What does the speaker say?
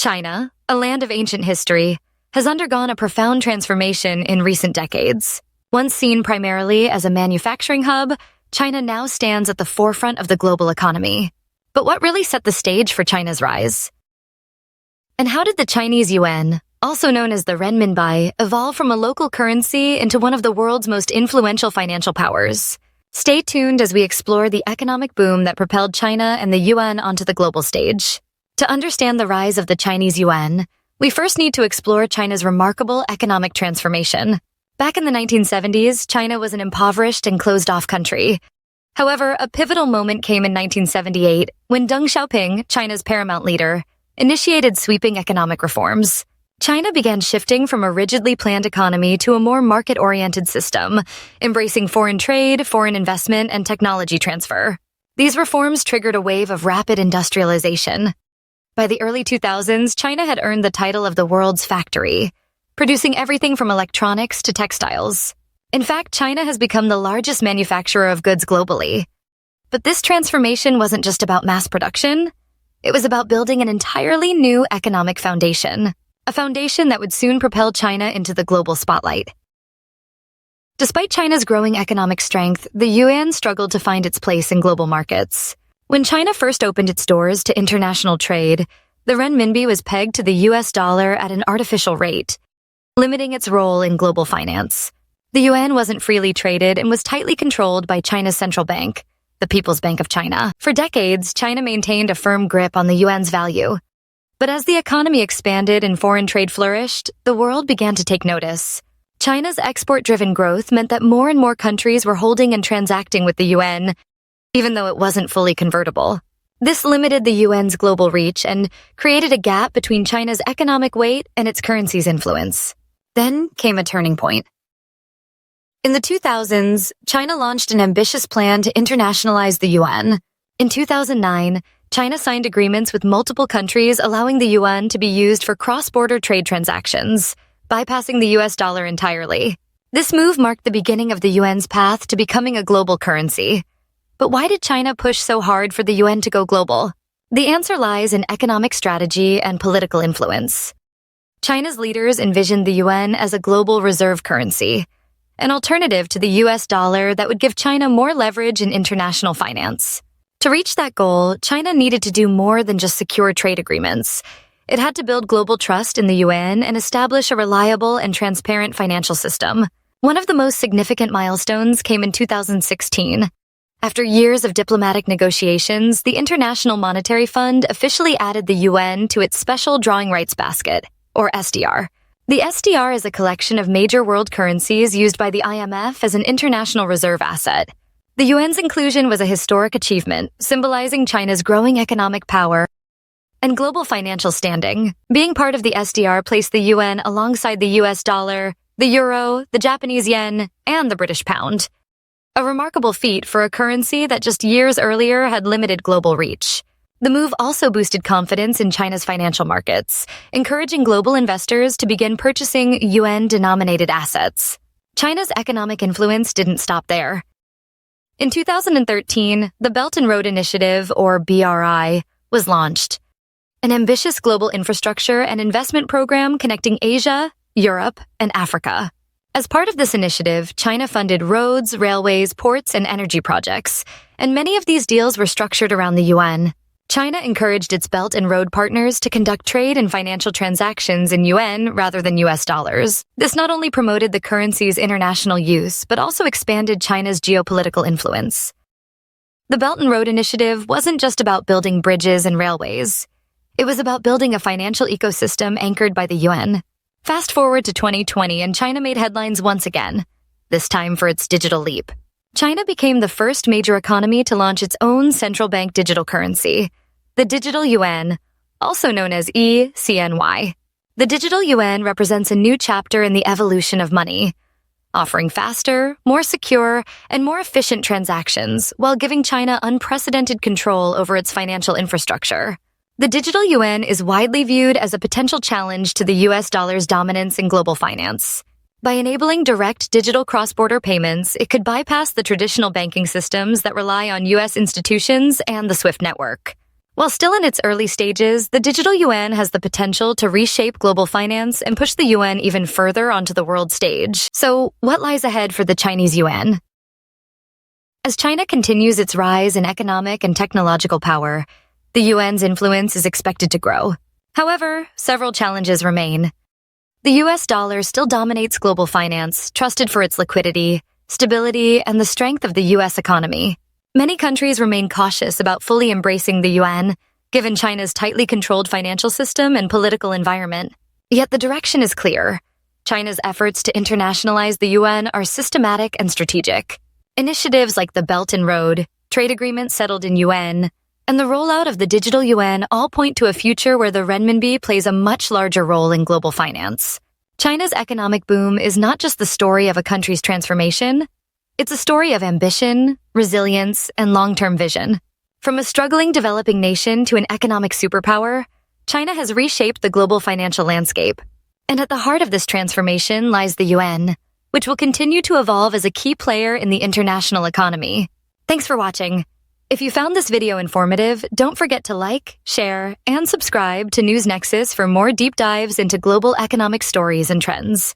China, a land of ancient history, has undergone a profound transformation in recent decades. Once seen primarily as a manufacturing hub, China now stands at the forefront of the global economy. But what really set the stage for China's rise? And how did the Chinese Yuan, also known as the Renminbi, evolve from a local currency into one of the world's most influential financial powers? Stay tuned as we explore the economic boom that propelled China and the yuan onto the global stage. To understand the rise of the Chinese yuan, we first need to explore China's remarkable economic transformation. Back in the 1970s, China was an impoverished and closed-off country. However, a pivotal moment came in 1978 when Deng Xiaoping, China's paramount leader, initiated sweeping economic reforms. China began shifting from a rigidly planned economy to a more market-oriented system, embracing foreign trade, foreign investment, and technology transfer. These reforms triggered a wave of rapid industrialization. By the early 2000s, China had earned the title of the world's factory, producing everything from electronics to textiles. In fact, China has become the largest manufacturer of goods globally. But this transformation wasn't just about mass production. It was about building an entirely new economic foundation, a foundation that would soon propel China into the global spotlight. Despite China's growing economic strength, the yuan struggled to find its place in global markets. When China first opened its doors to international trade, the renminbi was pegged to the US dollar at an artificial rate, limiting its role in global finance. The yuan wasn't freely traded and was tightly controlled by China's central bank, the People's Bank of China. For decades, China maintained a firm grip on the yuan's value. But as the economy expanded and foreign trade flourished, the world began to take notice. China's export-driven growth meant that more and more countries were holding and transacting with the yuan, even though it wasn't fully convertible. This limited the yuan's global reach and created a gap between China's economic weight and its currency's influence. Then came a turning point. In the 2000s, China launched an ambitious plan to internationalize the yuan. In 2009, China signed agreements with multiple countries allowing the yuan to be used for cross-border trade transactions, bypassing the US dollar entirely. This move marked the beginning of the yuan's path to becoming a global currency. But why did China push so hard for the yuan to go global? The answer lies in economic strategy and political influence. China's leaders envisioned the yuan as a global reserve currency, an alternative to the US dollar that would give China more leverage in international finance. To reach that goal, China needed to do more than just secure trade agreements. It had to build global trust in the yuan and establish a reliable and transparent financial system. One of the most significant milestones came in 2016. After years of diplomatic negotiations, the International Monetary Fund officially added the yuan to its Special Drawing Rights basket, or SDR. The SDR is a collection of major world currencies used by the IMF as an international reserve asset. The yuan's inclusion was a historic achievement, symbolizing China's growing economic power and global financial standing. Being part of the SDR placed the yuan alongside the US dollar, the euro, the Japanese yen, and the British pound. A remarkable feat for a currency that just years earlier had limited global reach. The move also boosted confidence in China's financial markets, encouraging global investors to begin purchasing yuan-denominated assets. China's economic influence didn't stop there. In 2013, the Belt and Road Initiative, or BRI, was launched, an ambitious global infrastructure and investment program connecting Asia, Europe, and Africa. As part of this initiative, China funded roads, railways, ports, and energy projects, and many of these deals were structured around the yuan. China encouraged its Belt and Road partners to conduct trade and financial transactions in yuan rather than US dollars. This not only promoted the currency's international use, but also expanded China's geopolitical influence. The Belt and Road Initiative wasn't just about building bridges and railways. It was about building a financial ecosystem anchored by the yuan. Fast forward to 2020 and China made headlines once again, this time for its digital leap. China became the first major economy to launch its own central bank digital currency, the Digital Yuan, also known as e-CNY. The Digital Yuan represents a new chapter in the evolution of money, offering faster, more secure, and more efficient transactions while giving China unprecedented control over its financial infrastructure. The Digital Yuan is widely viewed as a potential challenge to the US dollar's dominance in global finance. By enabling direct digital cross-border payments, it could bypass the traditional banking systems that rely on US institutions and the SWIFT network. While still in its early stages, the digital yuan has the potential to reshape global finance and push the yuan even further onto the world stage. So, what lies ahead for the Chinese yuan? As China continues its rise in economic and technological power, the yuan's influence is expected to grow. However, several challenges remain. The US dollar still dominates global finance, trusted for its liquidity, stability, and the strength of the US economy. Many countries remain cautious about fully embracing the yuan, given China's tightly controlled financial system and political environment. Yet the direction is clear. China's efforts to internationalize the yuan are systematic and strategic. Initiatives like the Belt and Road, trade agreements settled in yuan, and the rollout of the digital yuan all point to a future where the renminbi plays a much larger role in global finance. China's economic boom is not just the story of a country's transformation, it's a story of ambition, resilience, and long-term vision. From a struggling developing nation to an economic superpower, China has reshaped the global financial landscape. And at the heart of this transformation lies the yuan, which will continue to evolve as a key player in the international economy. Thanks for watching. If you found this video informative, don't forget to like, share, and subscribe to News Nexus for more deep dives into global economic stories and trends.